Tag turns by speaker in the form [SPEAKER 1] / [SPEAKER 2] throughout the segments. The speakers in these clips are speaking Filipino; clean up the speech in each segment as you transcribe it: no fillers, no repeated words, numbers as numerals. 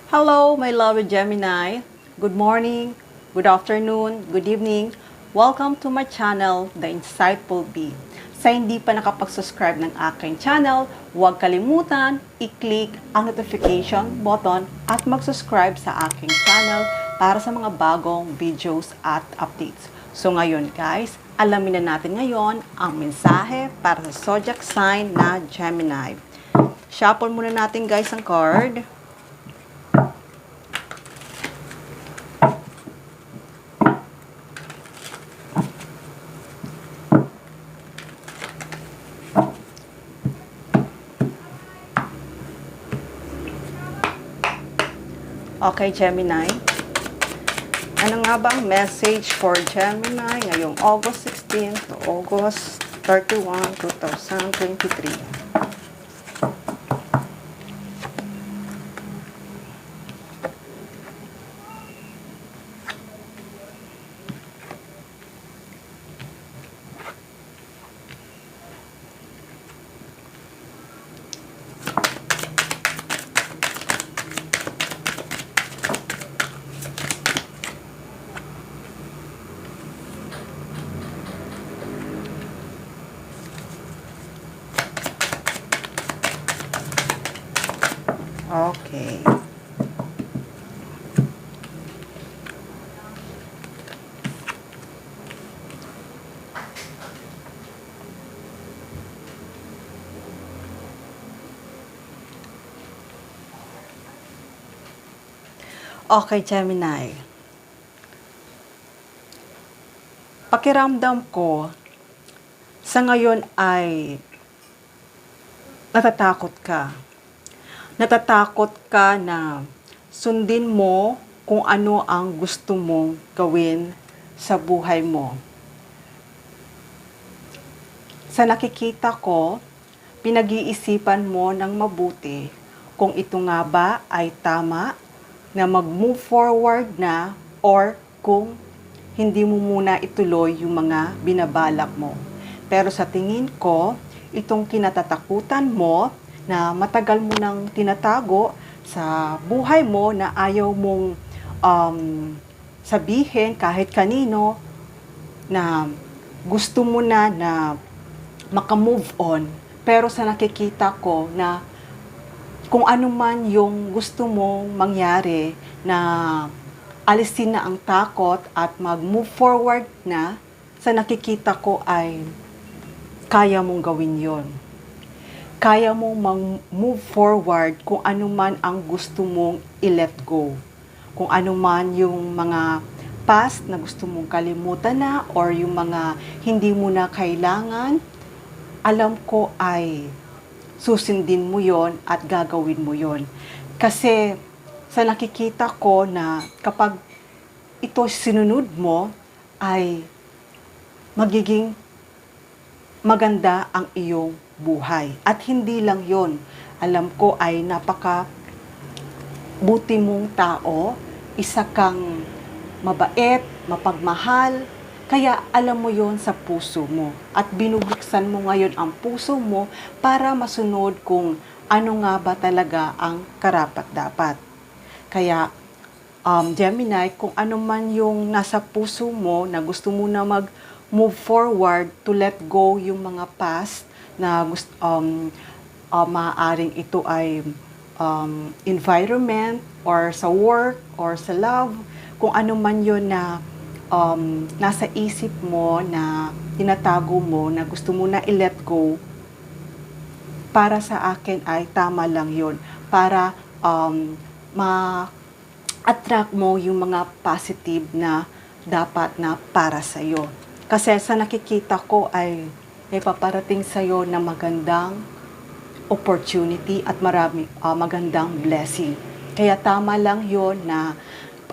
[SPEAKER 1] Hello, my lovely Gemini. Good morning, good afternoon, good evening. Welcome to my channel, The Insightful Bee. Sa hindi pa nakapag-subscribe ng aking channel, huwag kalimutan i-click ang notification button at mag-subscribe sa aking channel para sa mga bagong videos at updates. So ngayon guys, alamin na natin ngayon ang mensahe para sa zodiac sign na Gemini. Shuffle muna natin guys ang card. Okay, Gemini. Ano nga ba ang message for Gemini ngayong August 16 to August 31, 2023? Okay. Okay, Gemini. Pakiramdam ko, sa ngayon ay natatakot ka. Natatakot ka na sundin mo kung ano ang gusto mong gawin sa buhay mo. Sa nakikita ko, pinag-iisipan mo ng mabuti kung ito nga ba ay tama na mag-move forward na or kung hindi mo muna ituloy yung mga binabalak mo. Pero sa tingin ko, itong kinatatakutan mo na matagal mo nang tinatago sa buhay mo na ayaw mong sabihin kahit kanino na gusto mo na makamove on. Pero sa nakikita ko na kung ano man yung gusto mong mangyari na alisin na ang takot at mag-move forward na, sa nakikita ko ay kaya mong gawin yon. Kaya mong mag-move forward kung ano man ang gusto mong i-let go. Kung ano man yung mga past na gusto mong kalimutan na or yung mga hindi mo na kailangan, alam ko ay susundin mo yon at gagawin mo yon. Kasi sa nakikita ko na kapag ito sinunod mo ay magiging maganda ang iyong buhay. At hindi lang yon. Alam ko ay napaka buti mong tao, isa kang mabait, mapagmahal, kaya alam mo yon sa puso mo at binubuksan mo ngayon ang puso mo para masunod kung ano nga ba talaga ang karapat-dapat. Kaya Gemini, kung ano man yung nasa puso mo na gusto mo na mag-move forward to let go yung mga past na maaaring ito ay environment or sa work or sa love, kung ano man yon na nasa isip mo na tinatago mo na gusto mo na i-let go, para sa akin ay tama lang yon para ma-attract mo yung mga positive na dapat na para sa'yo. Kasi sa nakikita ko ay may paparating sa'yo na magandang opportunity at magandang blessing. Kaya tama lang yon na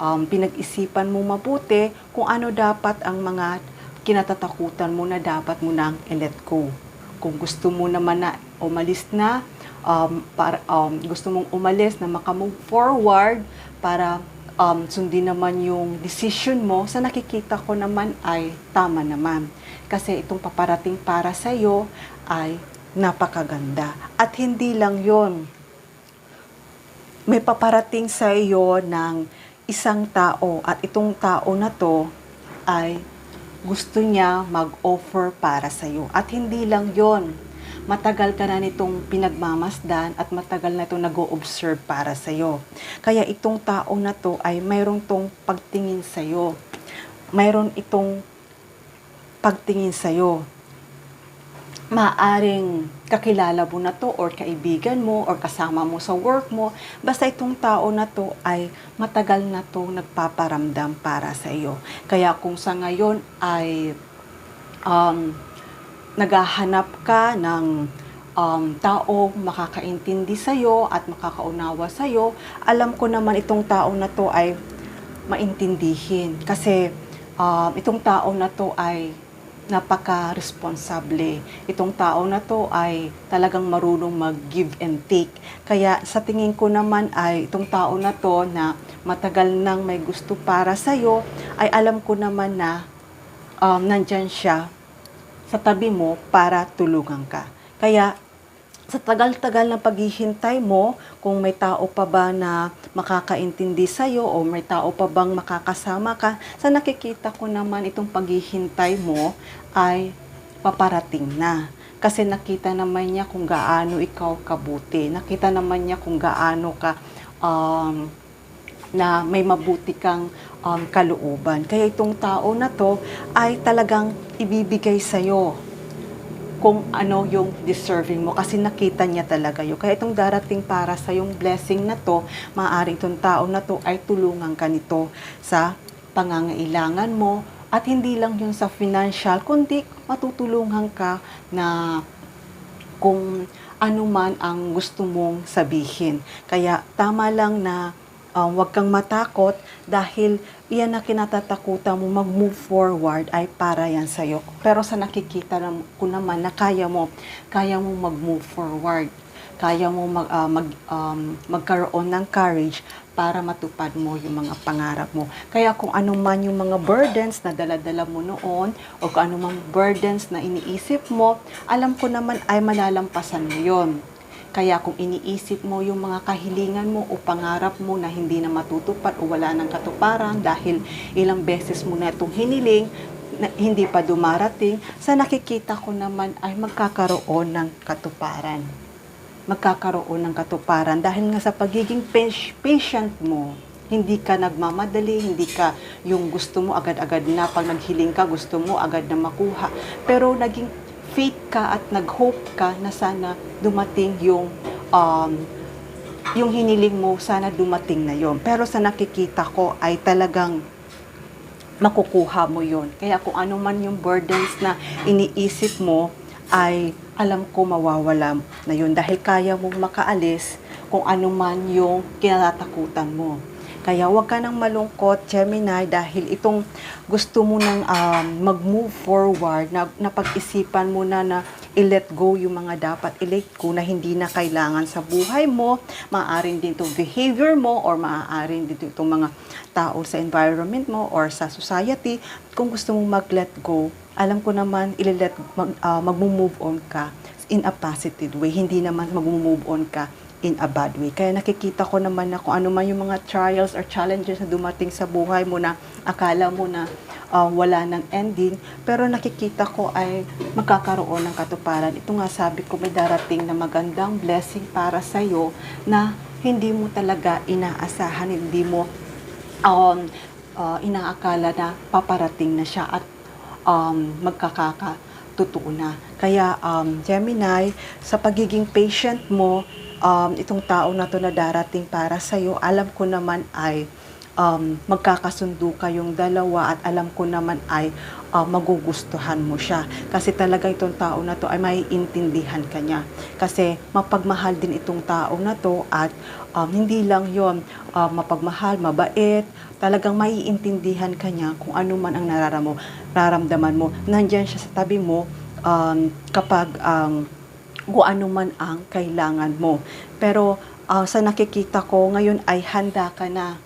[SPEAKER 1] pinag-isipan mo mabuti kung ano dapat ang mga kinatatakutan mo na dapat mo nang i-let go. Kung gusto mo naman na umalis na, gusto mong umalis na makamove forward para sundin naman yung decision mo, sa nakikita ko naman ay tama naman. Kasi itong paparating para sa'yo ay napakaganda. At hindi lang yon. may paparating sa iyo ng isang tao at itong tao na to ay gusto niya mag-offer para sa iyo. At hindi lang yon, matagal ka na nitong pinagmamasdan at matagal na itong nag-o-observe para sa iyo. Kaya itong tao na to ay mayroong tong pagtingin sa iyo. Mayroon itong pagtingin sa iyo. Maaring kakilala mo na to or kaibigan mo or kasama mo sa work mo, basta itong tao na to ay matagal na to nagpaparamdam para sa iyo. Kaya kung sa ngayon ay naghahanap ka ng tao makakaintindi sa iyo at makakaunawa sa iyo, alam ko naman itong tao na to ay maintindihin kasi itong tao na to ay napaka-responsable. Itong tao na to ay talagang marunong mag-give and take. Kaya sa tingin ko naman ay itong tao na to na matagal nang may gusto para sa'yo, ay alam ko naman na nandyan siya sa tabi mo para tulungan ka. Kaya sa tagal-tagal ng paghihintay mo, kung may tao pa ba na makakaintindi sa'yo o may tao pa bang makakasama ka, sa nakikita ko naman itong paghihintay mo ay paparating na. Kasi nakita naman niya kung gaano ikaw kabuti. Nakita naman niya kung gaano ka na may mabuti kang kalooban. Kaya itong tao na to ay talagang ibibigay sa'yo kung ano yung deserving mo kasi nakita niya talaga yun. Kaya itong darating para sa yung blessing na to, maaaring itong tao na to ay tulungan ka nito sa pangangailangan mo at hindi lang yun sa financial, kundi matutulungan ka na kung ano man ang gusto mong sabihin. Kaya tama lang na huwag kang matakot dahil iyan na kinatatakutan mo mag-move forward ay para yan sa'yo. Pero sa nakikita ko naman na kaya mo mag-move forward. Kaya mo magkaroon ng courage para matupad mo yung mga pangarap mo. Kaya kung ano man yung mga burdens na dala-dala mo noon o kung ano man burdens na iniisip mo, alam ko naman ay malalampasan mo yun. Kaya kung iniisip mo yung mga kahilingan mo o pangarap mo na hindi na matutupad o wala ng katuparan dahil ilang beses mo na itong hiniling, na hindi pa dumarating, sa nakikita ko naman ay magkakaroon ng katuparan. Magkakaroon ng katuparan dahil nga sa pagiging patient mo, hindi ka nagmamadali, hindi ka yung gusto mo agad-agad na, pag naghiling ka, gusto mo agad na makuha. Pero naging faith ka at nag-hope ka na sana dumating yung hiniling mo, sana dumating na yon. Pero sa nakikita ko ay talagang makukuha mo yon. Kaya kung ano man yung burdens na iniisip mo, ay alam ko mawawala na yun dahil kaya mong makaalis kung ano man yung kinatatakutan mo. Kaya huwag ka nang malungkot, Gemini, dahil itong gusto mo nang mag-move forward, na pag-isipan mo na i-let go yung mga dapat i-let go na hindi na kailangan sa buhay mo, maaaring din itong behavior mo or maaaring din itong mga tao sa environment mo or sa society. Kung gusto mong mag-let go, alam ko naman mag-move on ka in a positive way, hindi naman mag-move on ka in a bad way. Kaya nakikita ko naman na kung ano man yung mga trials or challenges na dumating sa buhay mo na akala mo na wala ng ending, pero nakikita ko ay magkakaroon ng katuparan. Ito nga sabi ko, may darating na magandang blessing para sa'yo na hindi mo talaga inaasahan, hindi mo inaakala na paparating na siya at magkakatotoo na. Kaya Gemini, sa pagiging patient mo, itong tao na to na darating para sa'yo, alam ko naman ay magkakasundo kayong dalawa at alam ko naman ay magugustuhan mo siya. Kasi talaga itong tao na to ay maiintindihan ka niya. Kasi mapagmahal din itong tao na to at hindi lang yon mapagmahal, mabait, talagang maiintindihan ka niya kung ano man ang nararamdaman mo. Nandyan siya sa tabi mo kapag kung ano man ang kailangan mo. Pero sa nakikita ko ngayon ay handa ka na.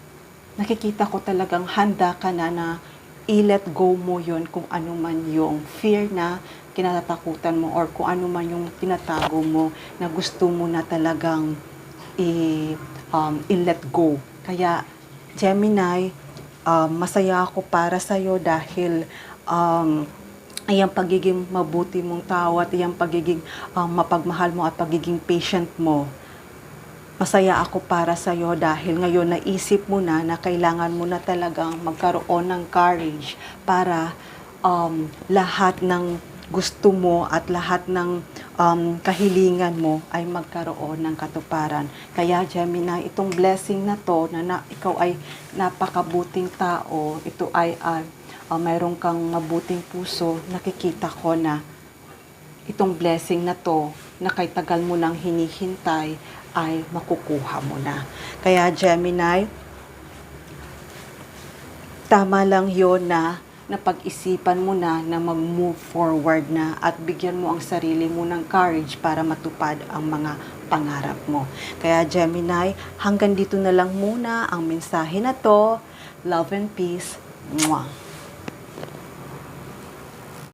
[SPEAKER 1] Nakikita ko talagang handa ka na i-let go mo yon kung ano man yung fear na kinatatakutan mo or kung ano man yung tinatago mo na gusto mo na talagang i-let go. Kaya, Gemini, masaya ako para sa'yo dahil iyang pagiging mabuti mong tao at iyang pagiging mapagmahal mo at pagiging patient mo. Masaya ako para sa'yo dahil ngayon naisip mo na kailangan mo na talagang magkaroon ng courage para lahat ng gusto mo at lahat ng kahilingan mo ay magkaroon ng katuparan. Kaya Gemini, itong blessing na to na ikaw ay napakabuting tao, ito ay mayroon kang mabuting puso, nakikita ko na itong blessing na to na kay tagal mo nang hinihintay ay makukuha mo na. Kaya Gemini, tama lang yon na napag-isipan mo na mag-move forward na at bigyan mo ang sarili mo ng courage para matupad ang mga pangarap mo. Kaya Gemini, hanggang dito na lang muna ang mensahe na to. Love and peace. Mwah.